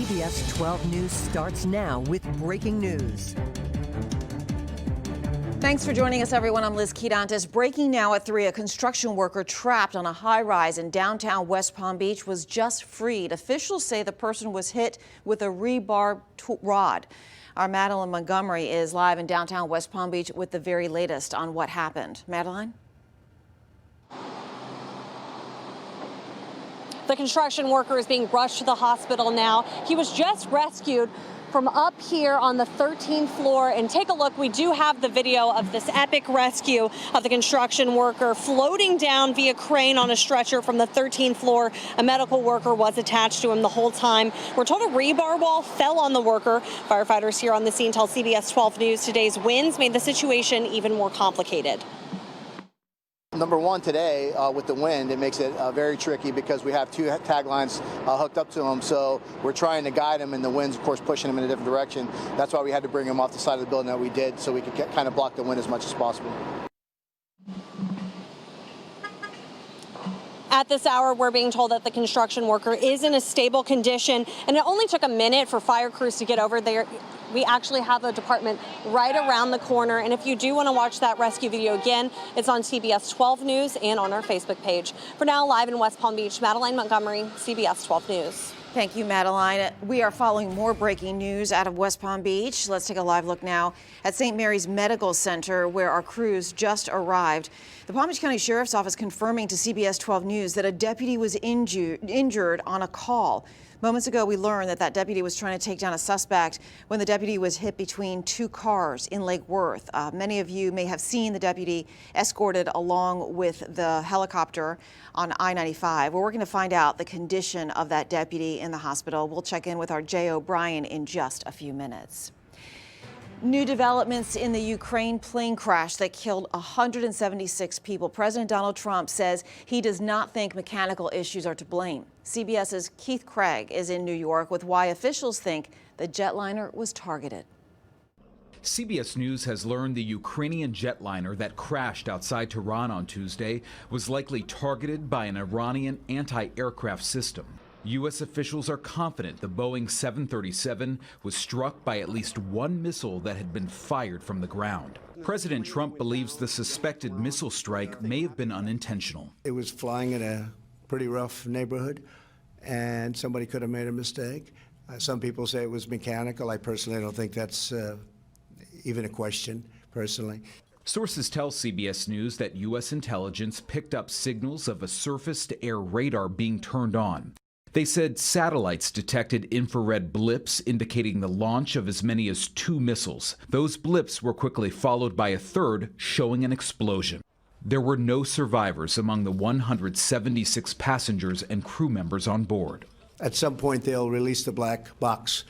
CBS 12 News starts now with breaking news. Thanks for joining us, everyone. I'm Liz Quidantes. Breaking now at 3, a construction worker trapped on a high-rise in downtown West Palm Beach was just freed. Officials say the person was hit with a rebar rod. Our Madeline Montgomery is live in downtown West Palm Beach with the very latest on what happened. Madeline? The construction worker is being rushed to the hospital now. He was just rescued from up here on the 13th floor. And take a look, we do have the video of this epic rescue of the construction worker floating down via crane on a stretcher from the 13th floor. A medical worker was attached to him the whole time. We're told a rebar wall fell on the worker. Firefighters here on the scene tell CBS 12 News today's winds made the situation even more complicated. Number one, today, with the wind, it makes it very tricky because we have 2 tag lines hooked up to them. So we're trying to guide them, and the wind's, of course, pushing them in a different direction. That's why we had to bring them off the side of the building that we did, so we could kind of block the wind as much as possible. At this hour, we're being told that the construction worker is in a stable condition, and it only took a minute for fire crews to get over there. We actually have a department right around the corner, and if you do want to watch that rescue video again, it's on CBS 12 News and on our Facebook page. For now, live in West Palm Beach, Madeline Montgomery, CBS 12 News. Thank you, Madeline. We are following more breaking news out of West Palm Beach. Let's take a live look now at St. Mary's Medical Center, where our crews just arrived. The Palm Beach County Sheriff's Office confirming to CBS 12 News that a deputy was injured on a call. Moments ago, we learned that deputy was trying to take down a suspect when the deputy was hit between 2 cars in Lake Worth. Many of you may have seen the deputy escorted along with the helicopter on I-95. We're working to find out the condition of that deputy in the hospital. We'll check in with our Jay O'Brien in just a few minutes. New developments in the Ukraine plane crash that killed 176 people. President Donald Trump says he does not think mechanical issues are to blame. CBS's Keith Craig is in New York with why officials think the jetliner was targeted. CBS News has learned the Ukrainian jetliner that crashed outside Tehran on Tuesday was likely targeted by an Iranian anti-aircraft system. U.S. officials are confident the Boeing 737 was struck by at least 1 missile that had been fired from the ground. President Trump believes the suspected missile strike may have been unintentional. It was flying in a pretty rough neighborhood, and somebody could have made a mistake. Some people say it was mechanical. I personally don't think that's even a question, personally. Sources tell CBS News that U.S. intelligence picked up signals of a surface-to-air radar being turned on. They said satellites detected infrared blips indicating the launch of as many as 2 missiles. Those blips were quickly followed by a third showing an explosion. There were no survivors among the 176 passengers and crew members on board. At some point, they'll release the black box.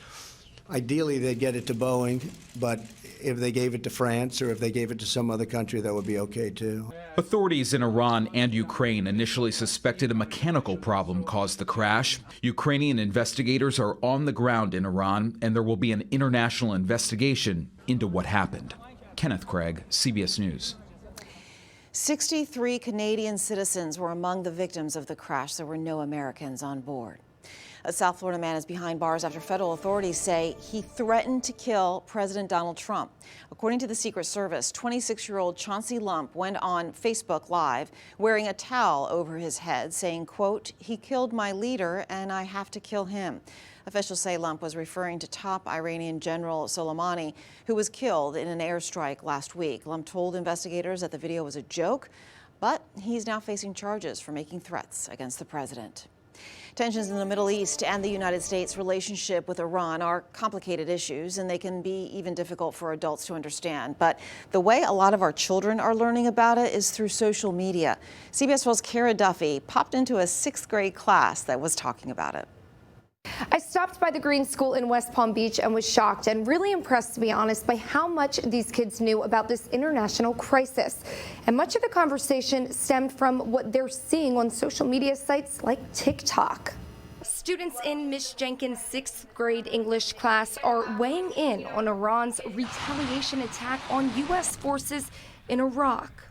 Ideally, they'd get it to Boeing, but if they gave it to France or if they gave it to some other country, that would be okay, too. Authorities in Iran and Ukraine initially suspected a mechanical problem caused the crash. Ukrainian investigators are on the ground in Iran, and there will be an international investigation into what happened. Kenneth Craig, CBS News. 63 Canadian citizens were among the victims of the crash. There were no Americans on board. A South Florida man is behind bars after federal authorities say he threatened to kill President Donald Trump. According to the Secret Service, 26-year-old Chauncey Lump went on Facebook Live wearing a towel over his head, saying, quote, "He killed my leader and I have to kill him." Officials say Lump was referring to top Iranian General Soleimani, who was killed in an airstrike last week. Lump told investigators that the video was a joke, but he's now facing charges for making threats against the president. Tensions in the Middle East and the United States' relationship with Iran are complicated issues, and they can be even difficult for adults to understand. But the way a lot of our children are learning about it is through social media. CBS 12's Kara Duffy popped into a 6th grade class that was talking about it. I stopped by the Green School in West Palm Beach and was shocked and really impressed, to be honest, by how much these kids knew about this international crisis. And much of the conversation stemmed from what they're seeing on social media sites like TikTok. Students in Miss Jenkins' 6th grade English class are weighing in on Iran's retaliation attack on U.S. forces in Iraq.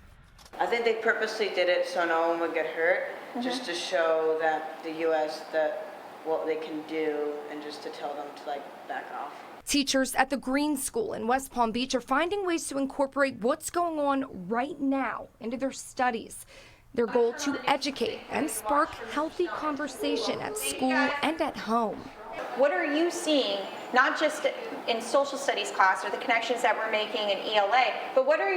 I think they purposely did it so no one would get hurt, just to show that the U.S. that what they can do and just to tell them to back off. Teachers at the Green School in West Palm Beach are finding ways to incorporate what's going on right now into their studies. Their goal to educate and spark healthy conversation at school and at home. What are you seeing, not just in social studies class or the connections that we're making in ELA, but what are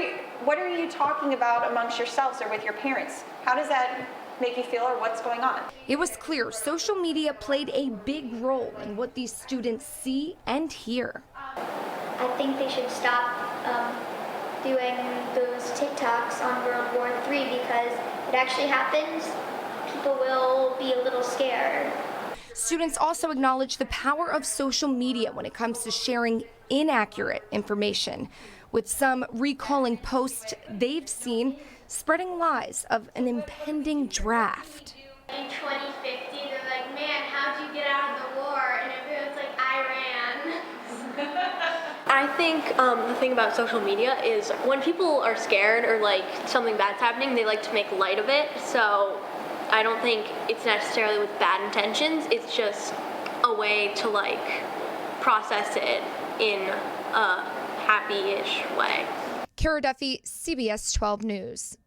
you talking about amongst yourselves or with your parents? How does that make you feel, or what's going on? It was clear social media played a big role in what these students see and hear. I think they should stop doing those TikToks on World War III because it actually happens. People will be a little scared. Students also acknowledge the power of social media when it comes to sharing inaccurate information, with some recalling posts they've seen spreading lies of an impending draft. In 2050, they're like, man, how'd you get out of the war? And everyone's like, I ran. I think the thing about social media is when people are scared or something bad's happening, they like to make light of it. So I don't think it's necessarily with bad intentions. It's just a way to process it in a happy-ish way. Kara Duffy, CBS 12 News.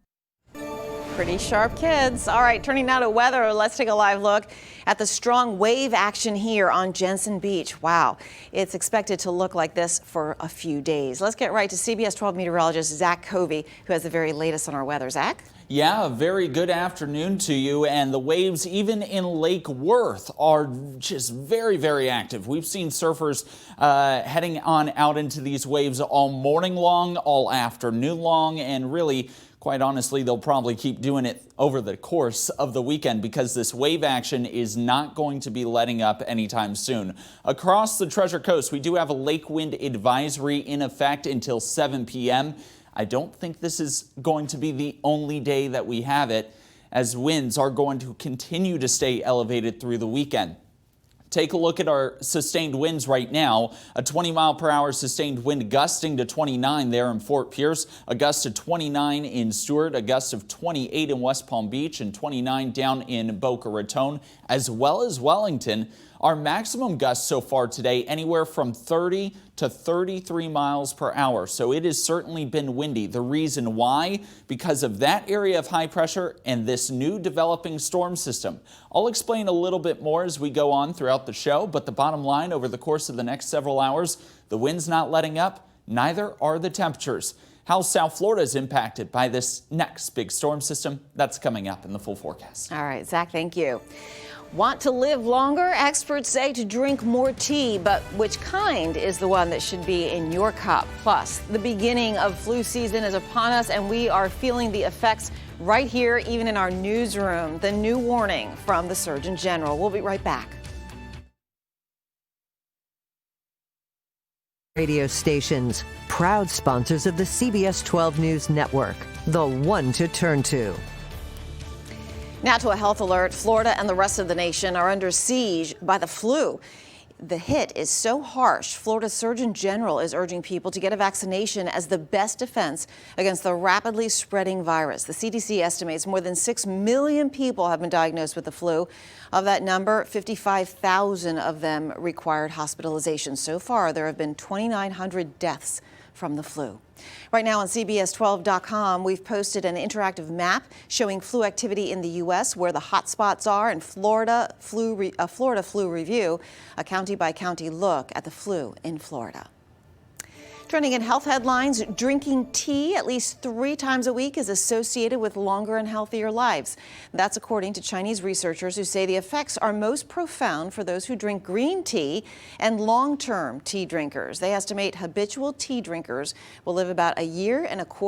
Pretty sharp kids. All right, turning now to weather, let's take a live look at the strong wave action here on Jensen Beach. Wow, it's expected to look like this for a few days. Let's get right to CBS 12 meteorologist Zach Covey, who has the very latest on our weather. Zach? Yeah, a very good afternoon to you. And the waves, even in Lake Worth, are just very, very active. We've seen surfers heading on out into these waves all morning long, all afternoon long, and really, quite honestly, they'll probably keep doing it over the course of the weekend because this wave action is not going to be letting up anytime soon. Across the Treasure Coast, we do have a lake wind advisory in effect until 7 p.m. I don't think this is going to be the only day that we have it, as winds are going to continue to stay elevated through the weekend. Take a look at our sustained winds right now. A 20-mile-per-hour sustained wind gusting to 29 there in Fort Pierce, a gust of 29 in Stewart, a gust of 28 in West Palm Beach, and 29 down in Boca Raton, as well as Wellington. Our maximum gusts so far today anywhere from 30 to 33 miles per hour. So it has certainly been windy. The reason why? Because of that area of high pressure and this new developing storm system. I'll explain a little bit more as we go on throughout the show, but the bottom line, over the course of the next several hours, the wind's not letting up, neither are the temperatures. How South Florida is impacted by this next big storm system, that's coming up in the full forecast. All right, Zach, thank you. Want to live longer? Experts say to drink more tea, but which kind is the one that should be in your cup? Plus, the beginning of flu season is upon us, and we are feeling the effects right here, even in our newsroom. The new warning from the Surgeon General. We'll be right back. Radio stations, proud sponsors of the CBS 12 News Network, the one to turn to. Now to a health alert. Florida and the rest of the nation are under siege by the flu. The hit is so harsh, Florida's Surgeon General is urging people to get a vaccination as the best defense against the rapidly spreading virus. The CDC estimates more than 6 million people have been diagnosed with the flu. Of that number, 55,000 of them required hospitalization. So far, there have been 2,900 deaths from the flu. Right now on CBS12.com, we've posted an interactive map showing flu activity in the U.S., where the hot spots are, and Florida flu review, a county-by-county look at the flu in Florida. Trending in health headlines, drinking tea at least 3 times a week is associated with longer and healthier lives. That's according to Chinese researchers who say the effects are most profound for those who drink green tea and long-term tea drinkers. They estimate habitual tea drinkers will live about 1.25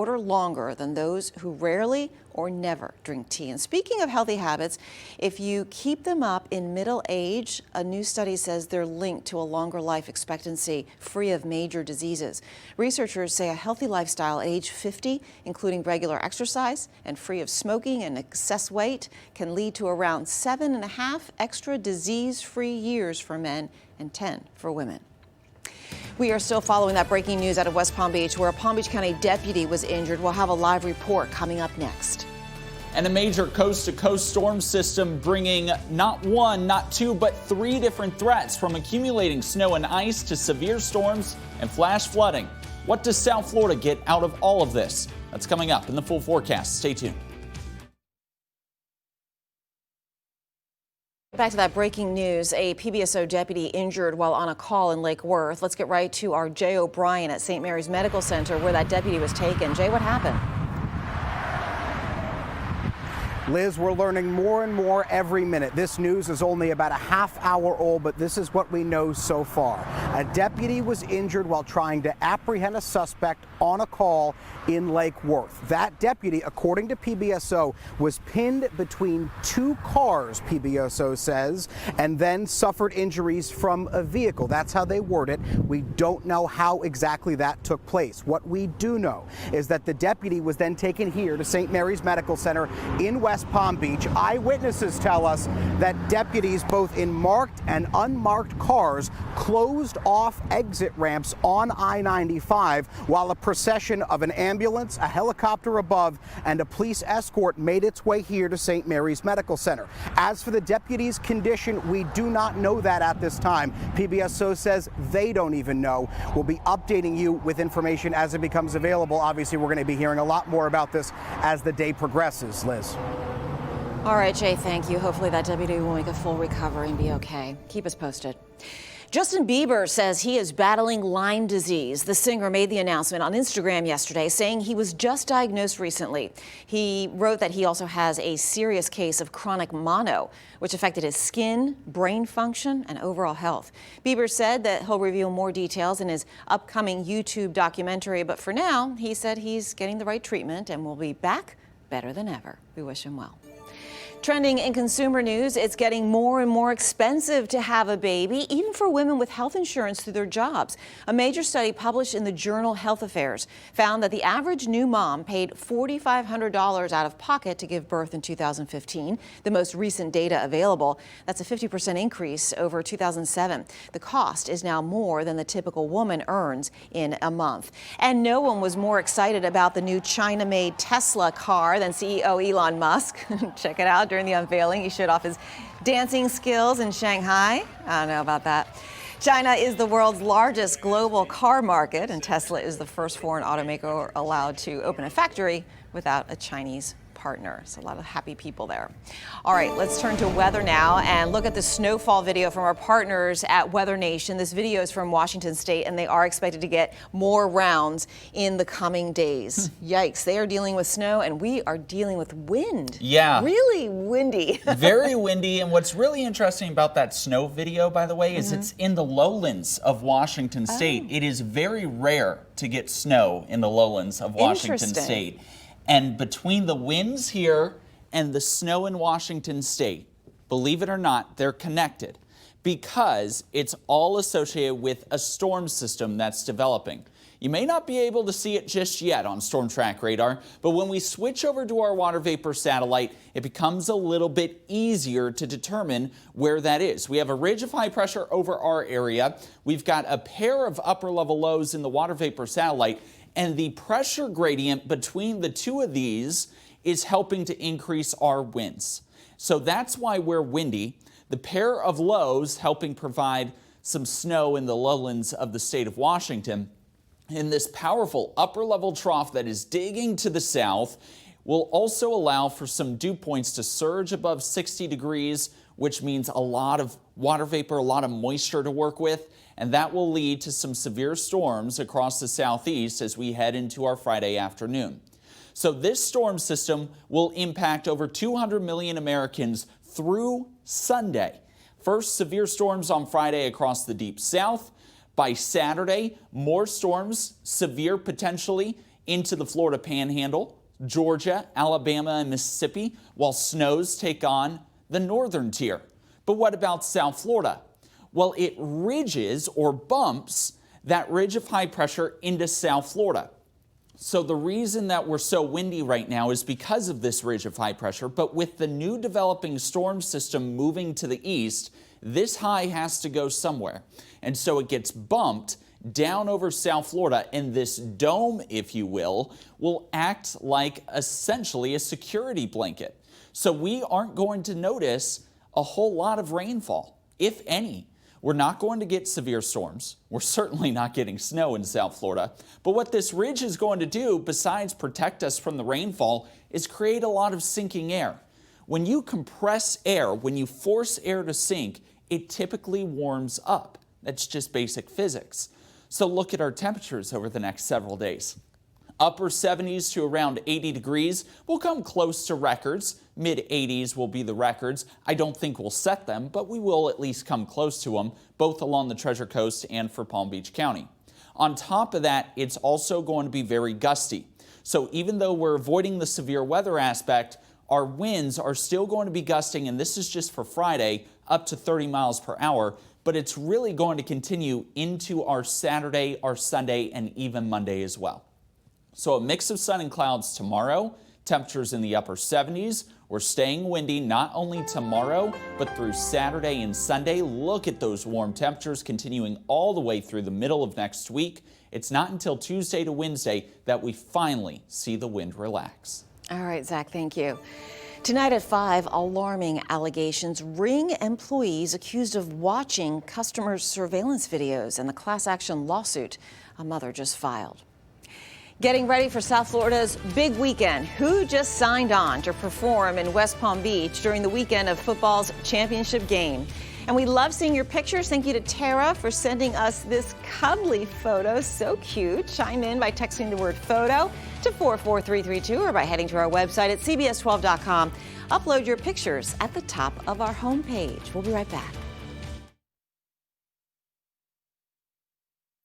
years longer than those who rarely or never drink tea. And speaking of healthy habits, if you keep them up in middle age, a new study says they're linked to a longer life expectancy, free of major diseases. Researchers say a healthy lifestyle at age 50, including regular exercise and free of smoking and excess weight, can lead to around 7.5 extra disease-free years for men and 10 for women. We are still following that breaking news out of West Palm Beach, where a Palm Beach County deputy was injured. We'll have a live report coming up next. And a major coast-to-coast storm system bringing not one, not two, but three different threats, from accumulating snow and ice to severe storms and flash flooding. What does South Florida get out of all of this? That's coming up in the full forecast. Stay tuned. Back to that breaking news, a PBSO deputy injured while on a call in Lake Worth. Let's get right to our Jay O'Brien at St. Mary's Medical Center, where that deputy was taken. Jay, what happened? Liz, we're learning more and more every minute. This news is only about a half hour old, but this is what we know so far. A deputy was injured while trying to apprehend a suspect on a call in Lake Worth. That deputy, according to PBSO, was pinned between two cars, PBSO says, and then suffered injuries from a vehicle. That's how they word it. We don't know how exactly that took place. What we do know is that the deputy was then taken here to St. Mary's Medical Center in West Palm Beach. Eyewitnesses tell us that deputies, both in marked and unmarked cars, closed off exit ramps on I-95 while a procession of an ambulance, a helicopter above, and a police escort made its way here to St. Mary's Medical Center. As for the deputy's condition, we do not know that at this time. PBSO says they don't even know. We'll be updating you with information as it becomes available. Obviously, we're going to be hearing a lot more about this as the day progresses. Liz. All right, Jay, thank you. Hopefully that deputy will make a full recovery and be okay. Keep us posted. Justin Bieber says he is battling Lyme disease. The singer made the announcement on Instagram yesterday, saying he was just diagnosed recently. He wrote that he also has a serious case of chronic mono, which affected his skin, brain function, and overall health. Bieber said that he'll reveal more details in his upcoming YouTube documentary, but for now, he said he's getting the right treatment and will be back better than ever. We wish him well. Trending in consumer news, it's getting more and more expensive to have a baby, even for women with health insurance through their jobs. A major study published in the journal Health Affairs found that the average new mom paid $4,500 out of pocket to give birth in 2015, the most recent data available. That's a 50% increase over 2007. The cost is now more than the typical woman earns in a month. And no one was more excited about the new China-made Tesla car than CEO Elon Musk. Check it out. During the unveiling, he showed off his dancing skills in Shanghai. I don't know about that. China is the world's largest global car market, and Tesla is the first foreign automaker allowed to open a factory without a Chinese partner. So a lot of happy people there. All right, let's turn to weather now and look at the snowfall video from our partners at Weather Nation. This video is from Washington State, and they are expected to get more rounds in the coming days. Yikes, they are dealing with snow, and we are dealing with wind. Yeah. Really windy. Very windy, and what's really interesting about that snow video, by the way, is it's in the lowlands of Washington State. It is very rare to get snow in the lowlands of Washington State. And between the winds here and the snow in Washington State, believe it or not, they're connected because it's all associated with a storm system that's developing. You may not be able to see it just yet on Storm Track radar, but when we switch over to our water vapor satellite, it becomes a little bit easier to determine where that is. We have a ridge of high pressure over our area. We've got a pair of upper level lows in the water vapor satellite, and the pressure gradient between the two of these is helping to increase our winds. So that's why we're windy. The pair of lows helping provide some snow in the lowlands of the state of Washington. And this powerful upper level trough that is digging to the south will also allow for some dew points to surge above 60 degrees, which means a lot of water vapor, a lot of moisture to work with. And that will lead to some severe storms across the southeast as we head into our Friday afternoon. So this storm system will impact over 200 million Americans through Sunday. First, severe storms on Friday across the deep south. By Saturday, more storms, severe potentially, into the Florida Panhandle, Georgia, Alabama, and Mississippi, while snows take on the northern tier. But what about South Florida? Well, it ridges or bumps that ridge of high pressure into South Florida. So the reason that we're so windy right now is because of this ridge of high pressure, but with the new developing storm system moving to the east, this high has to go somewhere. And so it gets bumped down over South Florida, and this dome, if you will act like essentially a security blanket. So we aren't going to notice a whole lot of rainfall, if any. We're not going to get severe storms. We're certainly not getting snow in South Florida. But what this ridge is going to do, besides protect us from the rainfall, is create a lot of sinking air. When you compress air, when you force air to sink, it typically warms up. That's just basic physics. So look at our temperatures over the next several days. Upper 70s to around 80 degrees will come close to records. Mid 80s will be the records. I don't think we'll set them, but we will at least come close to them, both along the Treasure Coast and for Palm Beach County. On top of that, it's also going to be very gusty. So even though we're avoiding the severe weather aspect, our winds are still going to be gusting, and this is just for Friday, up to 30 miles per hour. But it's really going to continue into our Saturday, our Sunday, and even Monday as well. So a mix of sun and clouds tomorrow, temperatures in the upper 70s. We're staying windy not only tomorrow, but through Saturday and Sunday. Look at those warm temperatures continuing all the way through the middle of next week. It's not until Tuesday to Wednesday that we finally see the wind relax. All right, Zach, thank you. Tonight at 5, alarming allegations ring employees accused of watching customers' surveillance videos and the class action lawsuit a mother just filed. Getting ready for South Florida's big weekend. Who just signed on to perform in West Palm Beach during the weekend of football's championship game? And we love seeing your pictures. Thank you to Tara for sending us this cuddly photo. So cute. Chime in by texting the word photo to 44332 or by heading to our website at cbs12.com. Upload your pictures at the top of our homepage. We'll be right back.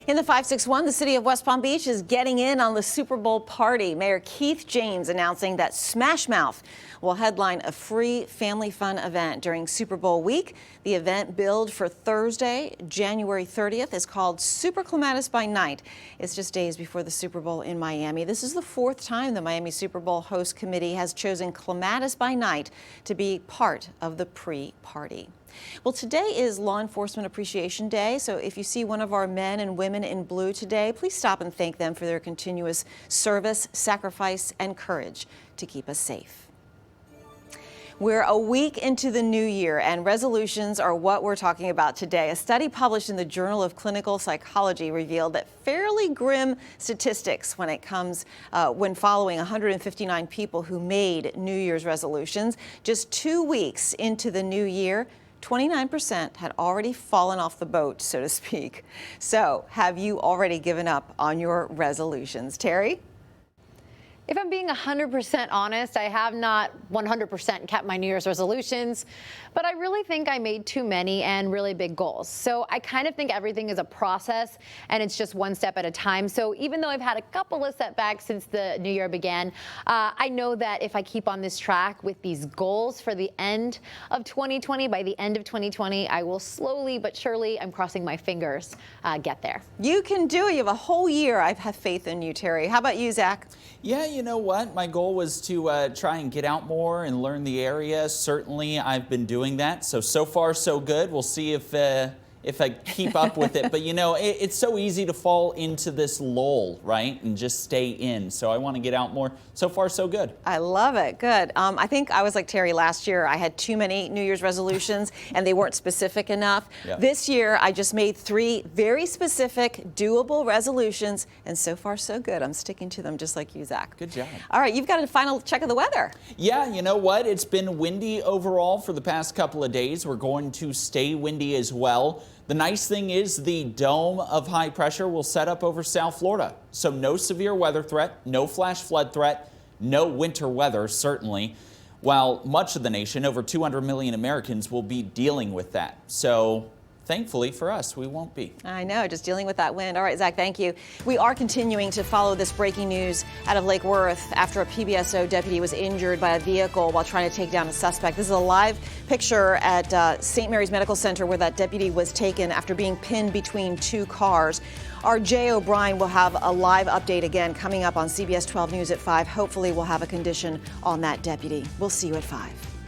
In the 561, the city of West Palm Beach is getting in on the Super Bowl party. Mayor Keith James announcing that Smash Mouth will headline a free family fun event during Super Bowl week. The event, billed for Thursday, January 30th, is called Super Clematis by Night. It's just days before the Super Bowl in Miami. This is the 4th time the Miami Super Bowl host committee has chosen Clematis by Night to be part of the pre-party. Well, today is Law Enforcement Appreciation Day, so if you see one of our men and women in blue today, please stop and thank them for their continuous service, sacrifice, and courage to keep us safe. We're a week into the new year, and resolutions are what we're talking about today. A study published in the Journal of Clinical Psychology revealed that fairly grim statistics when it comes when following 159 people who made New Year's resolutions. Just 2 weeks into the new year, 29% had already fallen off the boat, so to speak. So, have you already given up on your resolutions? Terry? If I'm being 100% honest, I have not 100% kept my New Year's resolutions, but I really think I made too many and really big goals. So I kind of think everything is a process and it's just one step at a time. So even though I've had a couple of setbacks since the new year began, I know that if I keep on this track with these goals for the end of 2020, by the end of 2020, I will slowly but surely, I'm crossing my fingers, get there. You can do it. You have a whole year. I have faith in you, Terry. How about you, Zach? Yeah, you know what? My goal was to try and get out more and learn the area. Certainly, I've been doing that. So far, so good. We'll see if I keep up with it. But, you know, it's so easy to fall into this lull, right, and just stay in. So I want to get out more. So far, so good. I love it. Good. I think I was like Terry last year. I had too many New Year's resolutions, and they weren't specific enough. Yep. This year, I just made 3 very specific, doable resolutions, and so far, so good. I'm sticking to them just like you, Zach. Good job. All right, you've got a final check of the weather. Yeah, you know what? It's been windy overall for the past couple of days. We're going to stay windy as well. The nice thing is the dome of high pressure will set up over South Florida. So no severe weather threat, no flash flood threat, no winter weather, certainly. While much of the nation, over 200 million Americans, will be dealing with that. So thankfully for us, we won't be. I know, just dealing with that wind. All right, Zach, thank you. We are continuing to follow this breaking news out of Lake Worth after a PBSO deputy was injured by a vehicle while trying to take down a suspect. This is a live picture at St. Mary's Medical Center where that deputy was taken after being pinned between 2 cars. Our Jay O'Brien will have a live update again coming up on CBS 12 News at 5. Hopefully we'll have a condition on that deputy. We'll see you at 5.